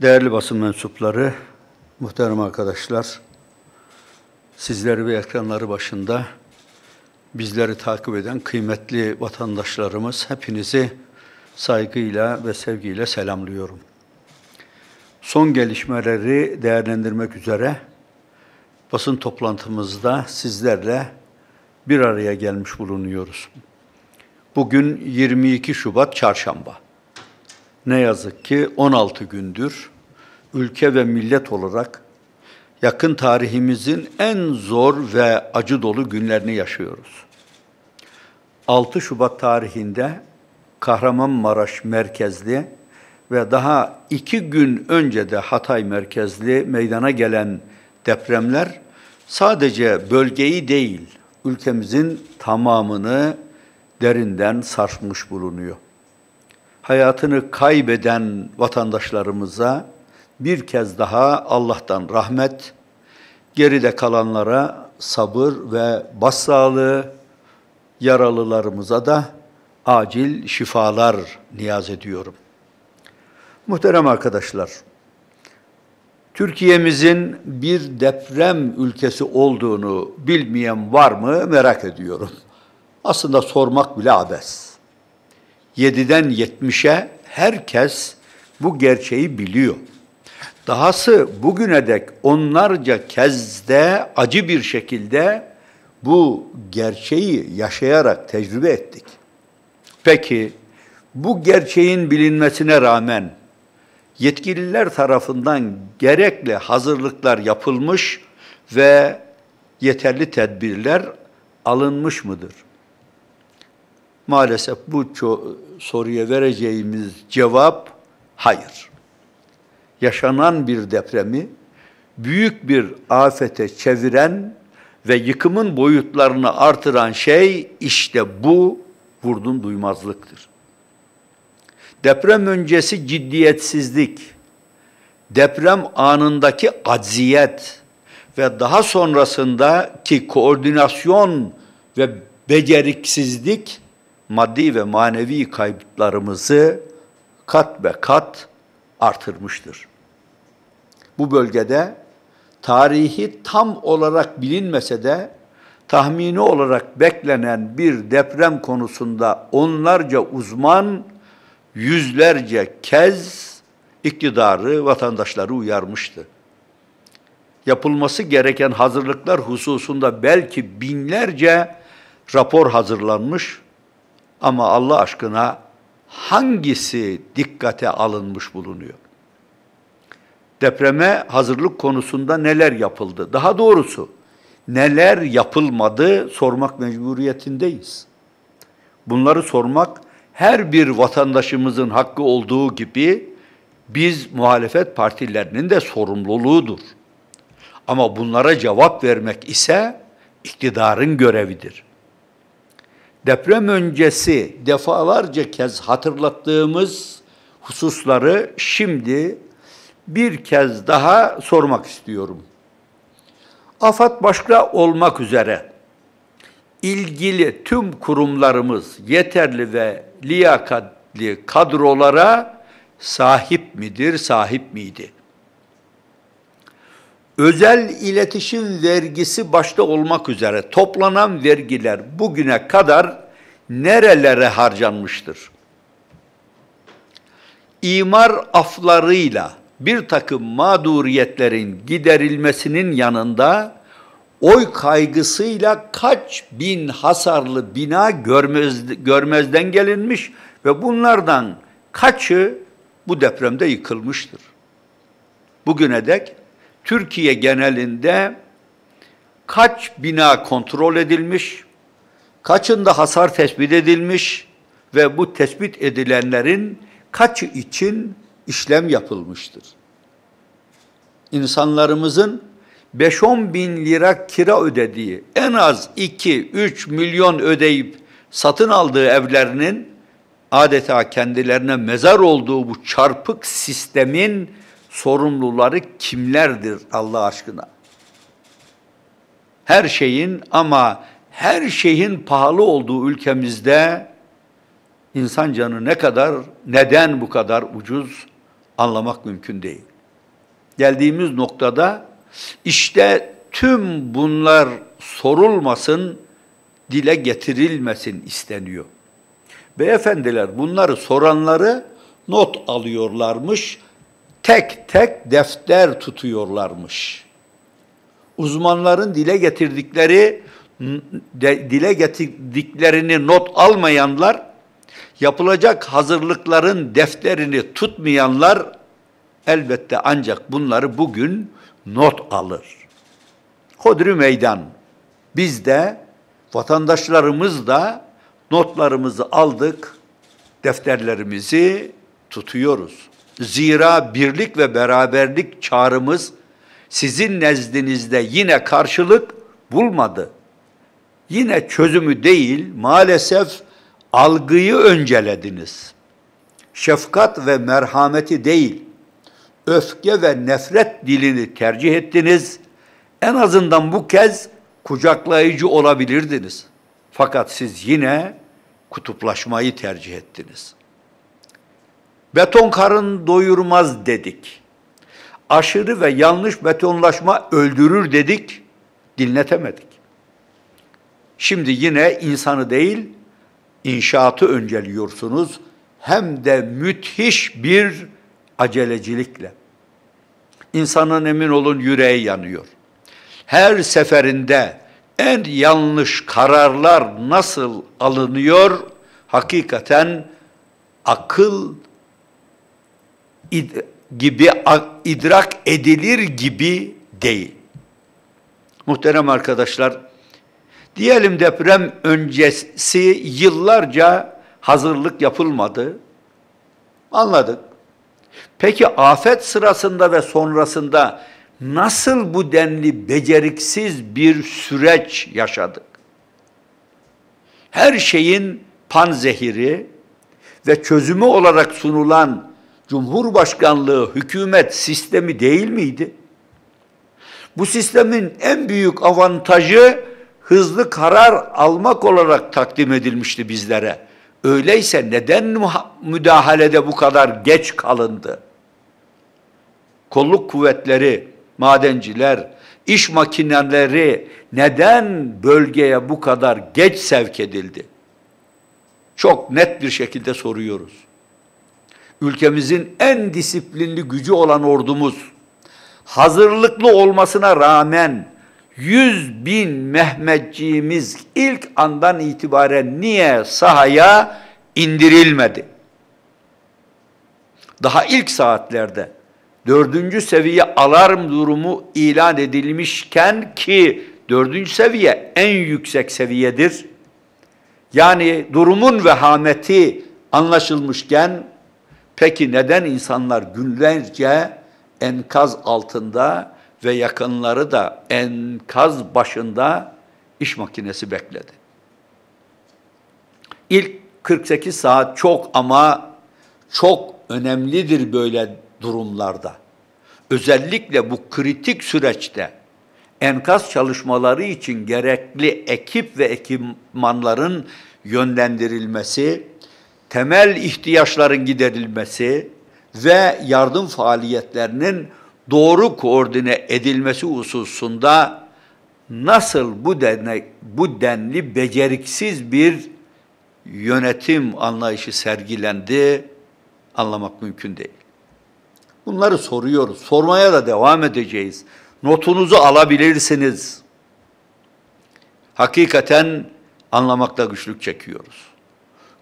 Değerli basın mensupları, muhterem arkadaşlar, sizleri ve ekranları başında bizleri takip eden kıymetli vatandaşlarımız, hepinizi saygıyla ve sevgiyle selamlıyorum. Son gelişmeleri değerlendirmek üzere basın toplantımızda sizlerle bir araya gelmiş bulunuyoruz. Bugün 22 Şubat Çarşamba. Ne yazık ki 16 gündür ülke ve millet olarak yakın tarihimizin en zor ve acı dolu günlerini yaşıyoruz. 6 Şubat tarihinde Kahramanmaraş merkezli ve daha 2 gün önce de Hatay merkezli meydana gelen depremler sadece bölgeyi değil, ülkemizin tamamını derinden sarsmış bulunuyor. Hayatını kaybeden vatandaşlarımıza bir kez daha Allah'tan rahmet, geride kalanlara sabır ve başsağlığı, yaralılarımıza da acil şifalar niyaz ediyorum. Muhterem arkadaşlar, Türkiye'mizin bir deprem ülkesi olduğunu bilmeyen var mı merak ediyorum. Aslında sormak bile abes. 7'den 70'e herkes bu gerçeği biliyor. Dahası bugüne dek onlarca kez de acı bir şekilde bu gerçeği yaşayarak tecrübe ettik. Peki bu gerçeğin bilinmesine rağmen yetkililer tarafından gerekli hazırlıklar yapılmış ve yeterli tedbirler alınmış mıdır? Maalesef bu soruya vereceğimiz cevap hayır. Yaşanan bir depremi büyük bir afete çeviren ve yıkımın boyutlarını artıran şey işte bu vurdum duymazlıktır. Deprem öncesi ciddiyetsizlik, deprem anındaki acziyet ve daha sonrasındaki koordinasyon ve beceriksizlik maddi ve manevi kayıplarımızı kat be kat artırmıştır. Bu bölgede tarihi tam olarak bilinmese de tahmini olarak beklenen bir deprem konusunda onlarca uzman yüzlerce kez iktidarı, vatandaşları uyarmıştı. Yapılması gereken hazırlıklar hususunda belki binlerce rapor hazırlanmış ama Allah aşkına hangisi dikkate alınmış bulunuyor? Depreme hazırlık konusunda neler yapıldı? Daha doğrusu neler yapılmadı sormak mecburiyetindeyiz. Bunları sormak her bir vatandaşımızın hakkı olduğu gibi biz muhalefet partilerinin de sorumluluğudur. Ama bunlara cevap vermek ise iktidarın görevidir. Deprem öncesi defalarca kez hatırlattığımız hususları şimdi bir kez daha sormak istiyorum. AFAD başta olmak üzere ilgili tüm kurumlarımız yeterli ve liyakatli kadrolara sahip midir, sahip miydi? Özel iletişim vergisi başta olmak üzere toplanan vergiler bugüne kadar nerelere harcanmıştır? İmar aflarıyla bir takım mağduriyetlerin giderilmesinin yanında oy kaygısıyla kaç bin hasarlı bina görmezden gelinmiş ve bunlardan kaçı bu depremde yıkılmıştır. Bugüne dek Türkiye genelinde kaç bina kontrol edilmiş, kaçında hasar tespit edilmiş ve bu tespit edilenlerin kaçı için işlem yapılmıştır? İnsanlarımızın 5-10 bin lira kira ödediği, en az 2-3 milyon ödeyip satın aldığı evlerinin adeta kendilerine mezar olduğu bu çarpık sistemin sorumluları kimlerdir Allah aşkına? Her şeyin ama her şeyin pahalı olduğu ülkemizde insan canı neden bu kadar ucuz anlamak mümkün değil. Geldiğimiz noktada işte tüm bunlar sorulmasın, dile getirilmesin isteniyor. Beyefendiler bunları soranları not alıyorlarmış, tek tek defter tutuyorlarmış. Uzmanların dile getirdiklerini not almayanlar, yapılacak hazırlıkların defterini tutmayanlar elbette ancak bunları bugün not alır. Hodri meydan. Biz de, vatandaşlarımız da notlarımızı aldık, defterlerimizi tutuyoruz. Zira birlik ve beraberlik çağrımız sizin nezdinizde yine karşılık bulmadı. Yine çözümü değil, maalesef algıyı öncelediniz. Şefkat ve merhameti değil, öfke ve nefret dilini tercih ettiniz. En azından bu kez kucaklayıcı olabilirdiniz. Fakat siz yine kutuplaşmayı tercih ettiniz. Beton karın doyurmaz dedik. Aşırı ve yanlış betonlaşma öldürür dedik, dinletemedik. Şimdi yine insanı değil, inşaatı önceliyorsunuz. Hem de müthiş bir acelecilikle. İnsanın emin olun yüreği yanıyor. Her seferinde en yanlış kararlar nasıl alınıyor, hakikaten akıl gibi idrak edilir gibi değil. Muhterem arkadaşlar, diyelim deprem öncesi yıllarca hazırlık yapılmadı. Anladık. Peki afet sırasında ve sonrasında nasıl bu denli beceriksiz bir süreç yaşadık? Her şeyin panzehiri ve çözümü olarak sunulan Cumhurbaşkanlığı hükümet sistemi değil miydi? Bu sistemin en büyük avantajı hızlı karar almak olarak takdim edilmişti bizlere. Öyleyse neden müdahalede bu kadar geç kalındı? Kolluk kuvvetleri, madenciler, iş makineleri neden bölgeye bu kadar geç sevk edildi? Çok net bir şekilde soruyoruz. Ülkemizin en disiplinli gücü olan ordumuz, hazırlıklı olmasına rağmen 100.000 Mehmetçiğimiz ilk andan itibaren niye sahaya indirilmedi? Daha ilk saatlerde 4. seviye alarm durumu ilan edilmişken ki 4. seviye en yüksek seviyedir. Yani durumun vehameti anlaşılmışken peki neden insanlar günlerce enkaz altında ve yakınları da enkaz başında iş makinesi bekledi? İlk 48 saat çok ama çok önemlidir böyle durumlarda. Özellikle bu kritik süreçte enkaz çalışmaları için gerekli ekip ve ekipmanların yönlendirilmesi, temel ihtiyaçların giderilmesi ve yardım faaliyetlerinin doğru koordine edilmesi hususunda nasıl bu denli beceriksiz bir yönetim anlayışı sergilendi anlamak mümkün değil. Bunları soruyoruz, sormaya da devam edeceğiz. Notunuzu alabilirsiniz. Hakikaten anlamakta güçlük çekiyoruz.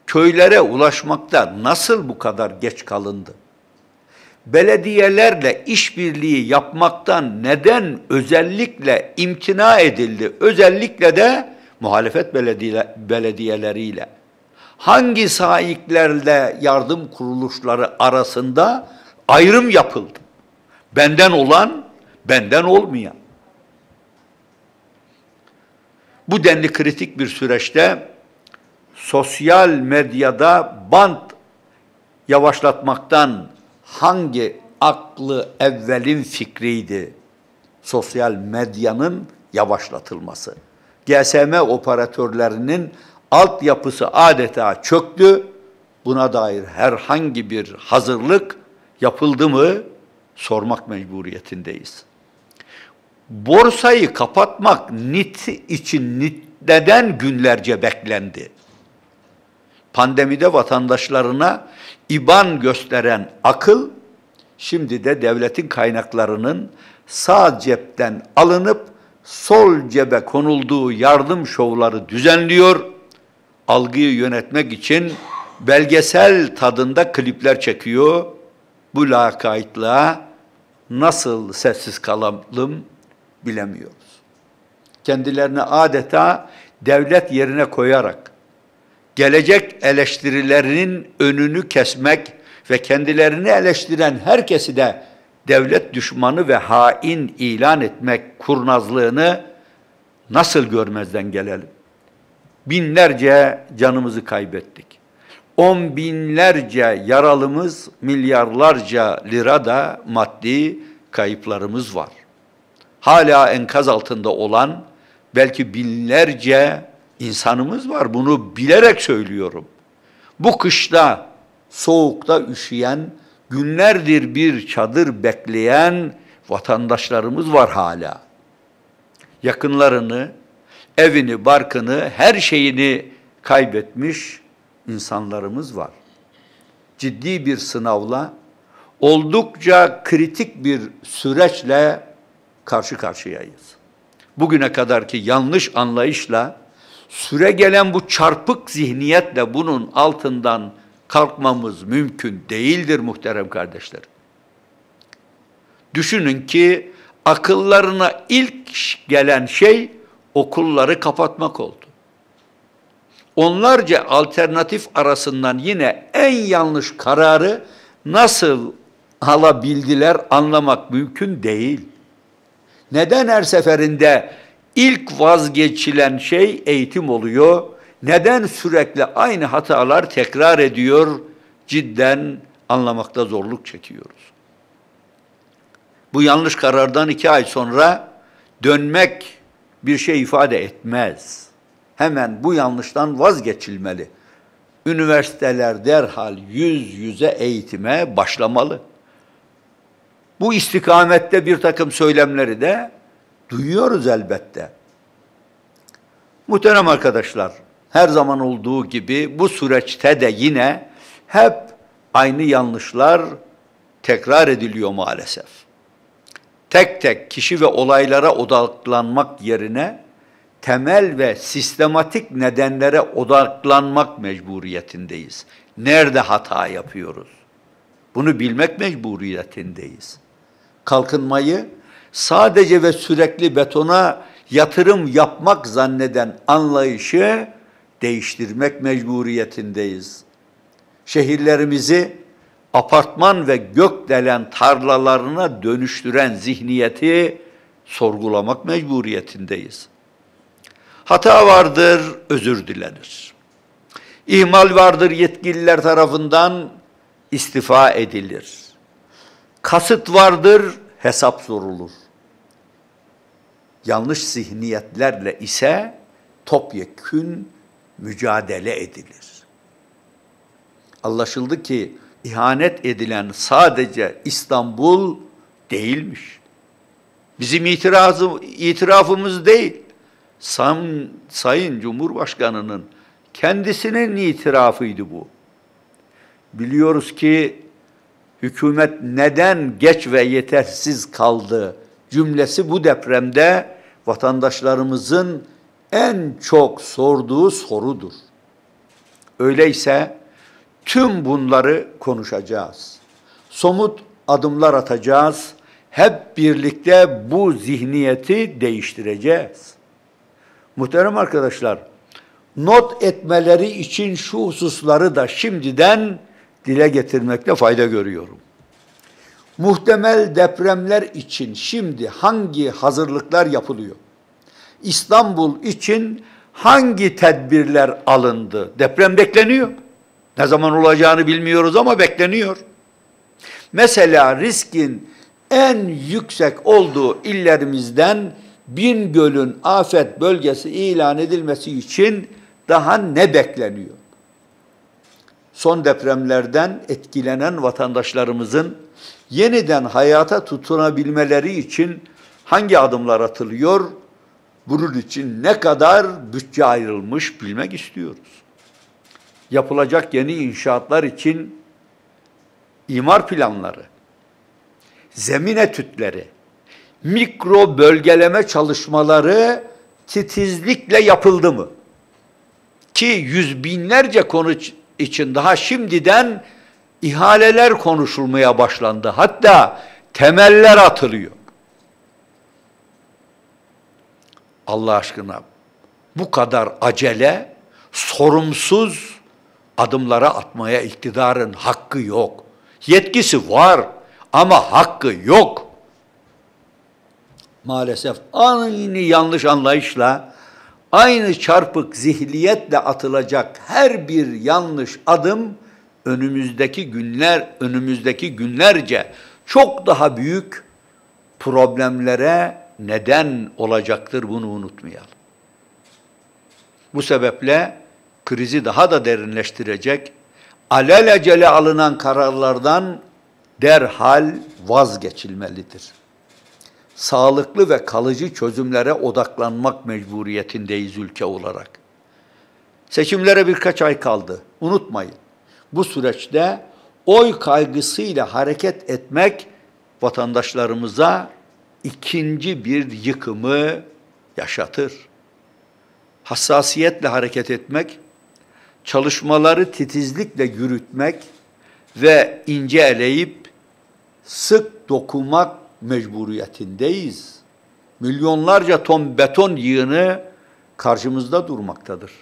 Köylere ulaşmakta nasıl bu kadar geç kalındı? Belediyelerle işbirliği yapmaktan neden özellikle imtina edildi? Özellikle de muhalefet belediyeleriyle. Hangi sahiplerle yardım kuruluşları arasında ayrım yapıldı? Benden olan, benden olmayan. Bu denli kritik bir süreçte sosyal medyada bant yavaşlatmaktan hangi aklı evvelin fikriydi? Sosyal medyanın yavaşlatılması. GSM operatörlerinin altyapısı adeta çöktü. Buna dair herhangi bir hazırlık yapıldı mı sormak mecburiyetindeyiz. Borsayı kapatmak neden günlerce beklendi? Pandemide vatandaşlarına IBAN gösteren akıl, şimdi de devletin kaynaklarının sağ cepten alınıp sol cebe konulduğu yardım şovları düzenliyor, algıyı yönetmek için belgesel tadında klipler çekiyor. Bu lakaytlığa nasıl sessiz kalalım bilemiyoruz. Kendilerini adeta devlet yerine koyarak, gelecek eleştirilerinin önünü kesmek ve kendilerini eleştiren herkesi de devlet düşmanı ve hain ilan etmek kurnazlığını nasıl görmezden gelelim? Binlerce canımızı kaybettik. 10 binlerce yaralımız, milyarlarca lira da maddi kayıplarımız var. Hala enkaz altında olan belki binlerce insanımız var. Bunu bilerek söylüyorum. Bu kışta, soğukta üşüyen, günlerdir bir çadır bekleyen vatandaşlarımız var hala. Yakınlarını, evini, barkını, her şeyini kaybetmiş insanlarımız var. Ciddi bir sınavla, oldukça kritik bir süreçle karşı karşıyayız. Bugüne kadarki yanlış anlayışla, süregelen bu çarpık zihniyetle bunun altından kalkmamız mümkün değildir muhterem kardeşlerim. Düşünün ki akıllarına ilk gelen şey okulları kapatmak oldu. Onlarca alternatif arasından yine en yanlış kararı nasıl alabildiler anlamak mümkün değil. Neden her seferinde ilk vazgeçilen şey eğitim oluyor? Neden sürekli aynı hatalar tekrar ediyor? Cidden anlamakta zorluk çekiyoruz. Bu yanlış karardan 2 ay sonra dönmek bir şey ifade etmez. Hemen bu yanlıştan vazgeçilmeli. Üniversiteler derhal yüz yüze eğitime başlamalı. Bu istikamette bir takım söylemleri de duyuyoruz elbette. Muhterem arkadaşlar, her zaman olduğu gibi bu süreçte de yine hep aynı yanlışlar tekrar ediliyor maalesef. Tek tek kişi ve olaylara odaklanmak yerine temel ve sistematik nedenlere odaklanmak mecburiyetindeyiz. Nerede hata yapıyoruz? Bunu bilmek mecburiyetindeyiz. Kalkınmayı sadece ve sürekli betona yatırım yapmak zanneden anlayışı değiştirmek mecburiyetindeyiz. Şehirlerimizi apartman ve gökdelen tarlalarına dönüştüren zihniyeti sorgulamak mecburiyetindeyiz. Hata vardır, özür dilenir. İhmal vardır, yetkililer tarafından istifa edilir. Kasıt vardır, hesap sorulur. Yanlış zihniyetlerle ise topyekün mücadele edilir. Anlaşıldı ki ihanet edilen sadece İstanbul değilmiş. Bizim itirafımız değil. Sayın Cumhurbaşkanı'nın kendisinin itirafıydı bu. Biliyoruz ki hükümet neden geç ve yetersiz kaldı cümlesi bu depremde vatandaşlarımızın en çok sorduğu sorudur. Öyleyse tüm bunları konuşacağız. Somut adımlar atacağız. Hep birlikte bu zihniyeti değiştireceğiz. Muhterem arkadaşlar, not etmeleri için şu hususları da şimdiden dile getirmekte fayda görüyorum. Muhtemel depremler için şimdi hangi hazırlıklar yapılıyor? İstanbul için hangi tedbirler alındı? Deprem bekleniyor. Ne zaman olacağını bilmiyoruz ama bekleniyor. Mesela riskin en yüksek olduğu illerimizden Bingöl'ün afet bölgesi ilan edilmesi için daha ne bekleniyor? Son depremlerden etkilenen vatandaşlarımızın yeniden hayata tutunabilmeleri için hangi adımlar atılıyor? Bunun için ne kadar bütçe ayrılmış bilmek istiyoruz. Yapılacak yeni inşaatlar için imar planları, zemin etütleri, mikro bölgeleme çalışmaları titizlikle yapıldı mı? Ki yüz binlerce konu için daha şimdiden ihaleler konuşulmaya başlandı. Hatta temeller atılıyor. Allah aşkına bu kadar acele, sorumsuz adımlara atmaya iktidarın hakkı yok. Yetkisi var ama hakkı yok. Maalesef aynı yanlış anlayışla, aynı çarpık zihniyetle atılacak her bir yanlış adım önümüzdeki günlerce çok daha büyük problemlere neden olacaktır, bunu unutmayalım. Bu sebeple krizi daha da derinleştirecek, alelacele alınan kararlardan derhal vazgeçilmelidir. Sağlıklı ve kalıcı çözümlere odaklanmak mecburiyetindeyiz ülke olarak. Seçimlere birkaç ay kaldı. Unutmayın, bu süreçte oy kaygısıyla hareket etmek vatandaşlarımıza ikinci bir yıkımı yaşatır. Hassasiyetle hareket etmek, çalışmaları titizlikle yürütmek ve ince eleyip sık dokumak mecburiyetindeyiz. Milyonlarca ton beton yığını karşımızda durmaktadır.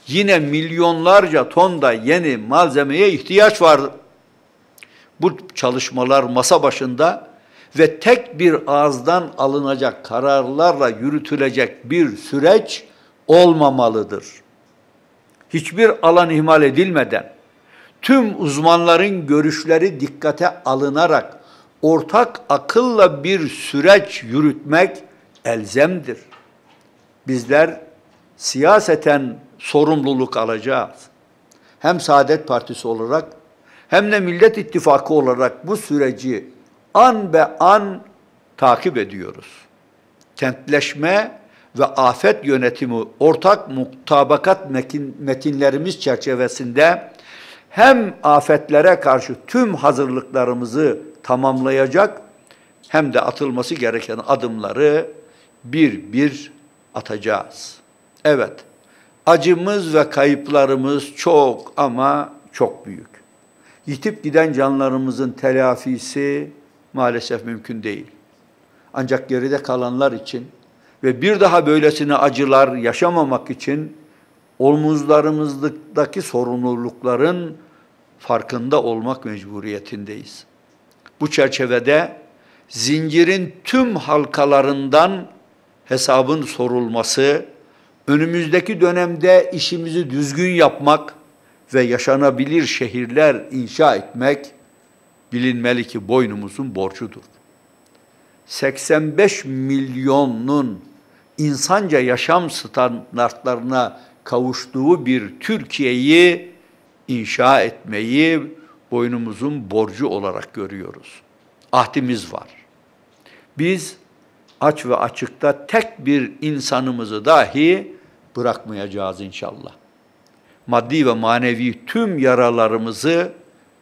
Yine milyonlarca ton da yeni malzemeye ihtiyaç var. Bu çalışmalar masa başında ve tek bir ağızdan alınacak kararlarla yürütülecek bir süreç olmamalıdır. Hiçbir alan ihmal edilmeden, tüm uzmanların görüşleri dikkate alınarak ortak akılla bir süreç yürütmek elzemdir. Bizler siyaseten sorumluluk alacağız. Hem Saadet Partisi olarak hem de Millet İttifakı olarak bu süreci an be an takip ediyoruz. Kentleşme ve afet yönetimi ortak mutabakat metinlerimiz çerçevesinde hem afetlere karşı tüm hazırlıklarımızı tamamlayacak hem de atılması gereken adımları bir bir atacağız. Evet, acımız ve kayıplarımız çok ama çok büyük. Yitip giden canlarımızın telafisi maalesef mümkün değil. Ancak geride kalanlar için ve bir daha böylesine acılar yaşamamak için omuzlarımızdaki sorumlulukların farkında olmak mecburiyetindeyiz. Bu çerçevede zincirin tüm halkalarından hesabın sorulması, önümüzdeki dönemde işimizi düzgün yapmak ve yaşanabilir şehirler inşa etmek bilinmeli ki boynumuzun borcudur. 85 milyonun insanca yaşam standartlarına kavuştuğu bir Türkiye'yi inşa etmeyi boynumuzun borcu olarak görüyoruz. Ahdimiz var. Biz aç ve açıkta tek bir insanımızı dahi bırakmayacağız inşallah. Maddi ve manevi tüm yaralarımızı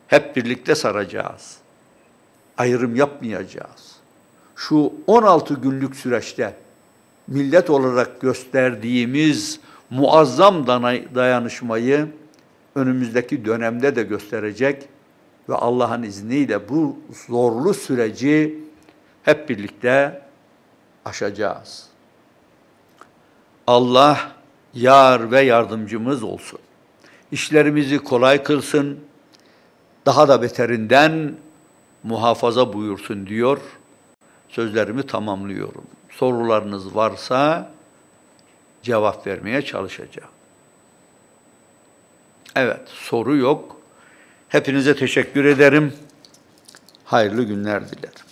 hep birlikte saracağız. Ayrım yapmayacağız. Şu 16 günlük süreçte millet olarak gösterdiğimiz muazzam dayanışmayı önümüzdeki dönemde de gösterecek ve Allah'ın izniyle bu zorlu süreci hep birlikte aşacağız. Allah yar ve yardımcımız olsun. İşlerimizi kolay kılsın, daha da beterinden muhafaza buyursun diyor. Sözlerimi tamamlıyorum. Sorularınız varsa cevap vermeye çalışacağım. Evet, soru yok. Hepinize teşekkür ederim. Hayırlı günler dilerim.